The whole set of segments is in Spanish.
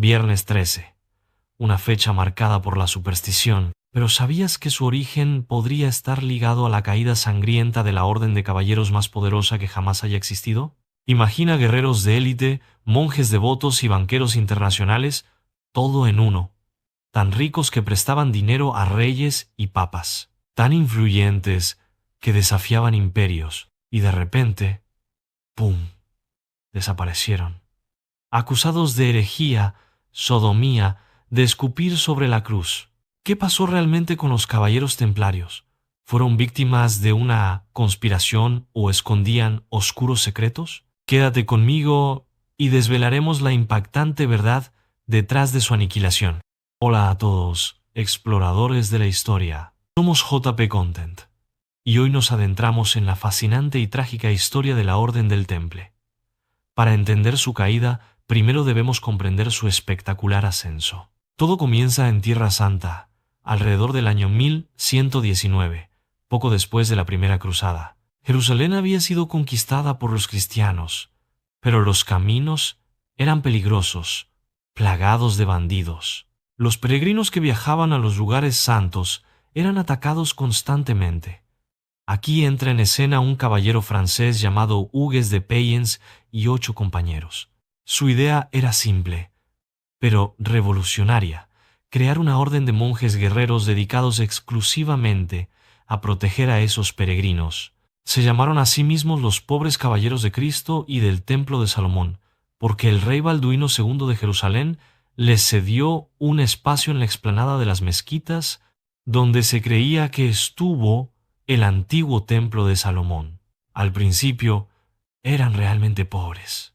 Viernes 13, una fecha marcada por la superstición. Pero ¿sabías que su origen podría estar ligado a la caída sangrienta de la orden de caballeros más poderosa que jamás haya existido? Imagina guerreros de élite, monjes devotos y banqueros internacionales, todo en uno, tan ricos que prestaban dinero a reyes y papas, tan influyentes que desafiaban imperios, y de repente, ¡pum!, desaparecieron. Acusados de herejía, sodomía, de escupir sobre la cruz. ¿Qué pasó realmente con los caballeros templarios? ¿Fueron víctimas de una conspiración o escondían oscuros secretos? Quédate conmigo y desvelaremos la impactante verdad detrás de su aniquilación. Hola a todos, exploradores de la historia. Somos JP Content y hoy nos adentramos en la fascinante y trágica historia de la Orden del Temple. Para entender su caída, primero debemos comprender su espectacular ascenso. Todo comienza en Tierra Santa, alrededor del año 1119, poco después de la Primera Cruzada. Jerusalén había sido conquistada por los cristianos, pero los caminos eran peligrosos, plagados de bandidos. Los peregrinos que viajaban a los lugares santos eran atacados constantemente. Aquí entra en escena un caballero francés llamado Hugues de Payens y 8 compañeros. Su idea era simple, pero revolucionaria: crear una orden de monjes guerreros dedicados exclusivamente a proteger a esos peregrinos. Se llamaron a sí mismos los pobres caballeros de Cristo y del Templo de Salomón, porque el rey Balduino II de Jerusalén les cedió un espacio en la explanada de las mezquitas donde se creía que estuvo el antiguo templo de Salomón. Al principio, eran realmente pobres.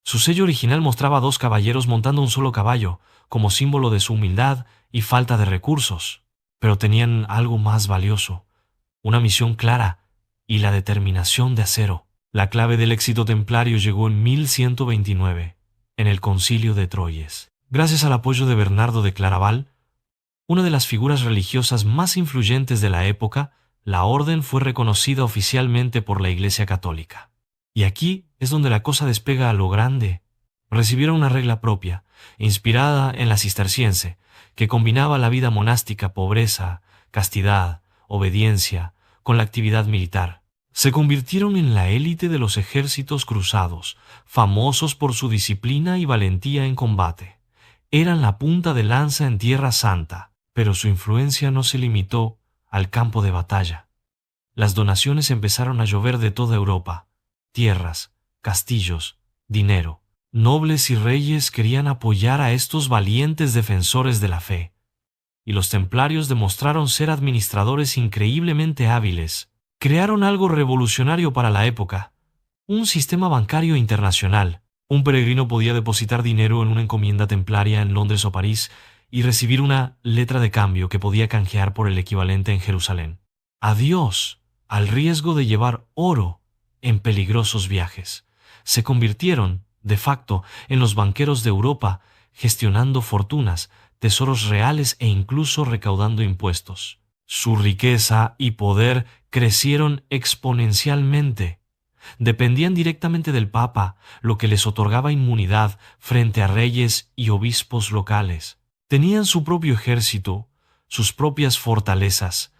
Su sello original mostraba a 2 caballeros montando un solo caballo, como símbolo de su humildad y falta de recursos. Pero tenían algo más valioso: una misión clara y la determinación de acero. La clave del éxito templario llegó en 1129, en el Concilio de Troyes. Gracias al apoyo de Bernardo de Claraval, una de las figuras religiosas más influyentes de la época, la orden fue reconocida oficialmente por la Iglesia Católica. Y aquí es donde la cosa despega a lo grande. Recibieron una regla propia, inspirada en la cisterciense, que combinaba la vida monástica, pobreza, castidad, obediencia, con la actividad militar. Se convirtieron en la élite de los ejércitos cruzados, famosos por su disciplina y valentía en combate. Eran la punta de lanza en Tierra Santa, pero su influencia no se limitó al campo de batalla. Las donaciones empezaron a llover de toda Europa: tierras, castillos, dinero. Nobles y reyes querían apoyar a estos valientes defensores de la fe, y los templarios demostraron ser administradores increíblemente hábiles. Crearon algo revolucionario para la época: un sistema bancario internacional. Un peregrino podía depositar dinero en una encomienda templaria en Londres o París y recibir una letra de cambio que podía canjear por el equivalente en Jerusalén. Adiós al riesgo de llevar oro en peligrosos viajes. Se convirtieron, de facto, en los banqueros de Europa, gestionando fortunas, tesoros reales e incluso recaudando impuestos. Su riqueza y poder crecieron exponencialmente. Dependían directamente del Papa, lo que les otorgaba inmunidad frente a reyes y obispos locales. Tenían su propio ejército, sus propias fortalezas,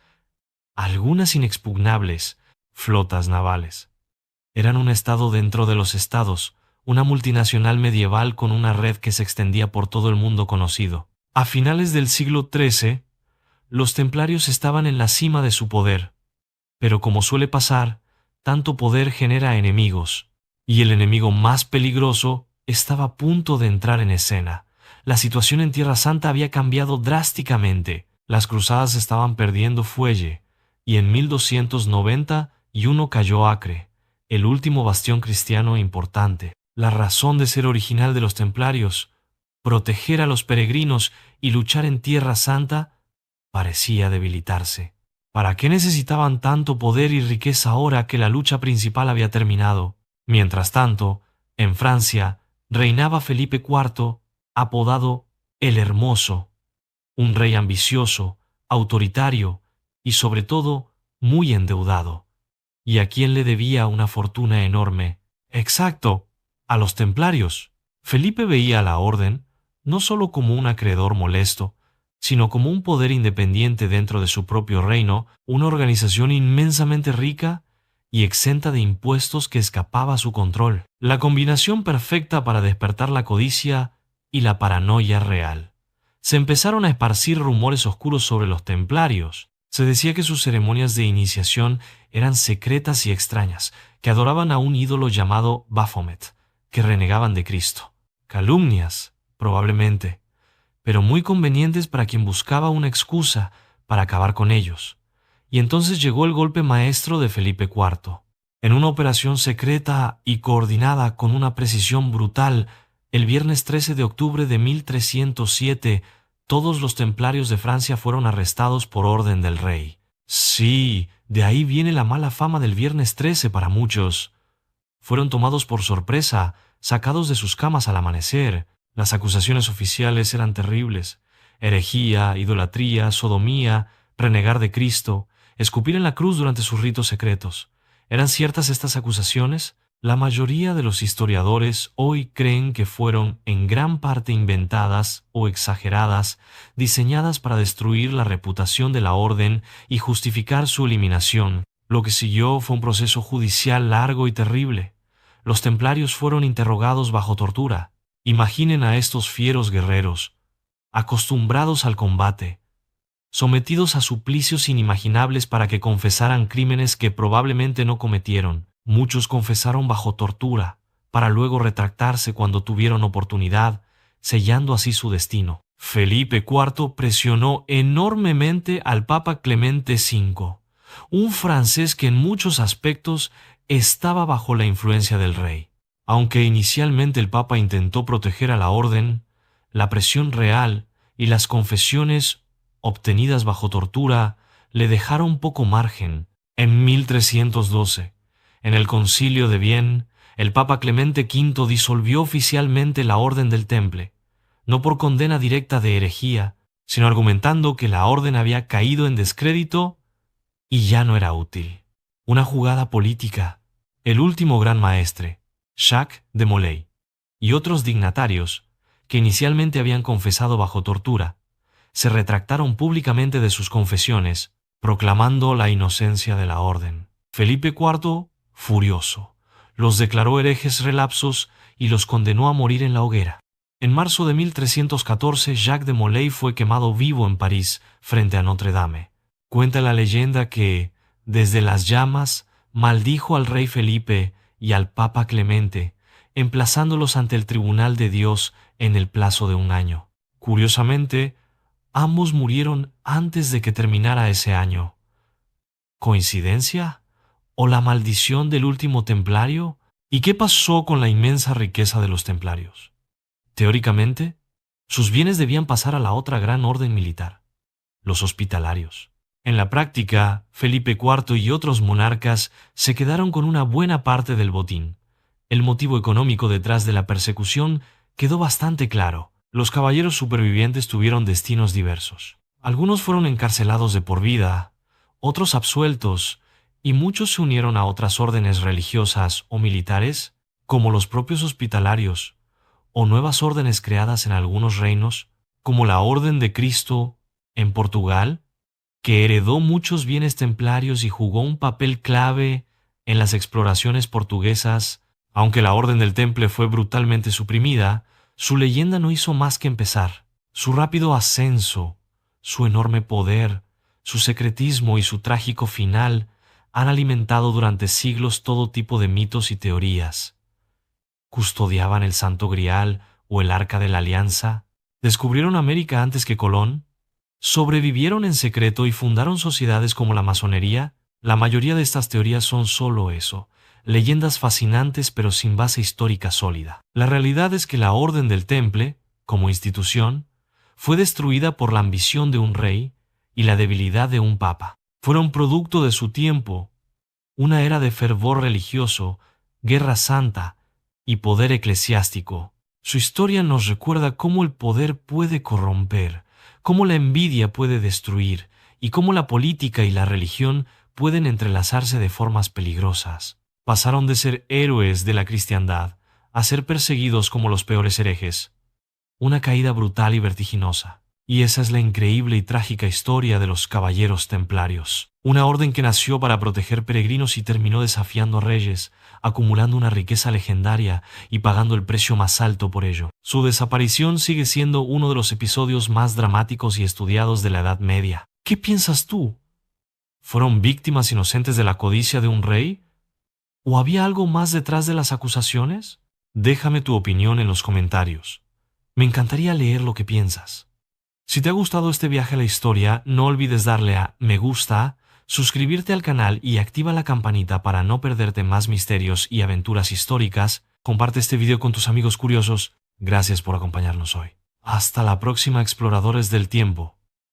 algunas inexpugnables, flotas navales. Eran un estado dentro de los estados, una multinacional medieval con una red que se extendía por todo el mundo conocido. A finales del siglo XIII, los templarios estaban en la cima de su poder, pero como suele pasar, tanto poder genera enemigos, y el enemigo más peligroso estaba a punto de entrar en escena. La situación en Tierra Santa había cambiado drásticamente. Las cruzadas estaban perdiendo fuelle, y en 1291 cayó Acre, el último bastión cristiano importante. La razón de ser original de los templarios, proteger a los peregrinos y luchar en Tierra Santa, parecía debilitarse. ¿Para qué necesitaban tanto poder y riqueza ahora que la lucha principal había terminado? Mientras tanto, en Francia reinaba Felipe IV, apodado el Hermoso, un rey ambicioso, autoritario y sobre todo muy endeudado, y a quien le debía una fortuna enorme. Exacto, a los templarios. Felipe veía a la orden no solo como un acreedor molesto, sino como un poder independiente dentro de su propio reino, una organización inmensamente rica y exenta de impuestos que escapaba a su control. La combinación perfecta para despertar la codicia y la paranoia real. Se empezaron a esparcir rumores oscuros sobre los templarios. Se decía que sus ceremonias de iniciación eran secretas y extrañas, que adoraban a un ídolo llamado Baphomet, que renegaban de Cristo. Calumnias, probablemente, pero muy convenientes para quien buscaba una excusa para acabar con ellos. Y entonces llegó el golpe maestro de Felipe IV. En una operación secreta y coordinada con una precisión brutal, el viernes 13 de octubre de 1307, todos los templarios de Francia fueron arrestados por orden del rey. Sí, de ahí viene la mala fama del viernes 13 para muchos. Fueron tomados por sorpresa, sacados de sus camas al amanecer. Las acusaciones oficiales eran terribles: herejía, idolatría, sodomía, renegar de Cristo, escupir en la cruz durante sus ritos secretos. ¿Eran ciertas estas acusaciones? La mayoría de los historiadores hoy creen que fueron en gran parte inventadas o exageradas, diseñadas para destruir la reputación de la orden y justificar su eliminación. Lo que siguió fue un proceso judicial largo y terrible. Los templarios fueron interrogados bajo tortura. Imaginen a estos fieros guerreros, acostumbrados al combate, sometidos a suplicios inimaginables para que confesaran crímenes que probablemente no cometieron. Muchos confesaron bajo tortura, para luego retractarse cuando tuvieron oportunidad, sellando así su destino. Felipe IV presionó enormemente al Papa Clemente V, un francés que en muchos aspectos estaba bajo la influencia del rey. Aunque inicialmente el Papa intentó proteger a la orden, la presión real y las confesiones obtenidas bajo tortura le dejaron poco margen. En 1312, en el Concilio de Vienne, el Papa Clemente V disolvió oficialmente la Orden del Temple, no por condena directa de herejía, sino argumentando que la orden había caído en descrédito y ya no era útil. Una jugada política. El último gran maestre, Jacques de Molay, y otros dignatarios, que inicialmente habían confesado bajo tortura, se retractaron públicamente de sus confesiones, proclamando la inocencia de la orden. Felipe IV, furioso, los declaró herejes relapsos y los condenó a morir en la hoguera. En marzo de 1314, Jacques de Molay fue quemado vivo en París, frente a Notre Dame. Cuenta la leyenda que, desde las llamas, maldijo al rey Felipe y al Papa Clemente, emplazándolos ante el tribunal de Dios en el plazo de 1 año. Curiosamente, ambos murieron antes de que terminara ese año. ¿Coincidencia? ¿O la maldición del último templario? ¿Y qué pasó con la inmensa riqueza de los templarios? Teóricamente, sus bienes debían pasar a la otra gran orden militar, los hospitalarios. En la práctica, Felipe IV y otros monarcas se quedaron con una buena parte del botín. El motivo económico detrás de la persecución quedó bastante claro. Los caballeros supervivientes tuvieron destinos diversos. Algunos fueron encarcelados de por vida, otros absueltos, y muchos se unieron a otras órdenes religiosas o militares, como los propios hospitalarios, o nuevas órdenes creadas en algunos reinos, como la Orden de Cristo en Portugal, que heredó muchos bienes templarios y jugó un papel clave en las exploraciones portuguesas. Aunque la Orden del Temple fue brutalmente suprimida, su leyenda no hizo más que empezar. Su rápido ascenso, su enorme poder, su secretismo y su trágico final han alimentado durante siglos todo tipo de mitos y teorías. ¿Custodiaban el Santo Grial o el Arca de la Alianza? ¿Descubrieron América antes que Colón? ¿Sobrevivieron en secreto y fundaron sociedades como la masonería? La mayoría de estas teorías son solo eso, leyendas fascinantes pero sin base histórica sólida. La realidad es que la Orden del Temple, como institución, fue destruida por la ambición de un rey y la debilidad de un papa. Fueron producto de su tiempo, una era de fervor religioso, guerra santa y poder eclesiástico. Su historia nos recuerda cómo el poder puede corromper, cómo la envidia puede destruir y cómo la política y la religión pueden entrelazarse de formas peligrosas. Pasaron de ser héroes de la cristiandad a ser perseguidos como los peores herejes. Una caída brutal y vertiginosa. Y esa es la increíble y trágica historia de los Caballeros Templarios. Una orden que nació para proteger peregrinos y terminó desafiando reyes, acumulando una riqueza legendaria y pagando el precio más alto por ello. Su desaparición sigue siendo uno de los episodios más dramáticos y estudiados de la Edad Media. ¿Qué piensas tú? ¿Fueron víctimas inocentes de la codicia de un rey? ¿O había algo más detrás de las acusaciones? Déjame tu opinión en los comentarios. Me encantaría leer lo que piensas. Si te ha gustado este viaje a la historia, no olvides darle a me gusta, suscribirte al canal y activa la campanita para no perderte más misterios y aventuras históricas. Comparte este video con tus amigos curiosos. Gracias por acompañarnos hoy. Hasta la próxima, exploradores del tiempo.